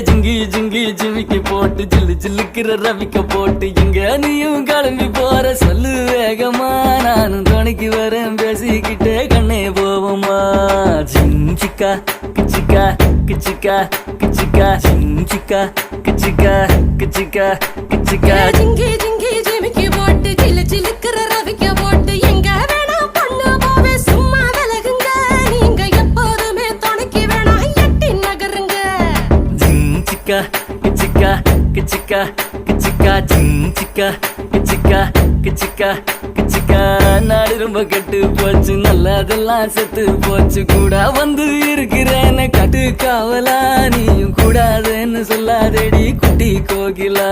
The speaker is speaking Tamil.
ஜிங்கி ஜிங்கி ஜிமிக்கி போட்டு ஜில்லு ஜில்லுக்கிற ரவிக்க போட்டு எங்க நீயும் கிளம்பி போற சொல்லு வேகமா நானும் துணைக்கு வரேன் பேசிக்கிட்டே கண்ணே போவோமா ஜிஞ்சிக்கா கிச்சிக்கா கிச்சிக்கா கிச்சிக்கா ஜிஞ்சிக்கா கிச்சிக்கா கிச்சிக்கா கிச்சிக்கா ஜிங்கி ஜிங்கி ஜிமிக்கி போட்டு ஜில்லு ஜில்லுக்கிற ரவிக்க போட்டு எங்க வேணா பொண்ணு போவே சும்மா விலகுங்க நீங்க எப்போதுமே துணைக்கு வேணா எட்டி நகருங்க ஜிஞ்சிக்கா கிச்சிக்கா கிச்சிக்கா கிச்சிக்கா ஜிஞ்சிக்கா கிச்சிக்கா கிச்சிக்கா கிச்சிக்கா நாடு ரொம்ப கெட்டு போச்சு நல்லதெல்லாம் செத்து போச்சு கூட வந்து இருக்கிறேன்னு கட்டு காவலா நீயும் கூடாதுன்னு சொல்லாதேடி குட்டி கோகிலா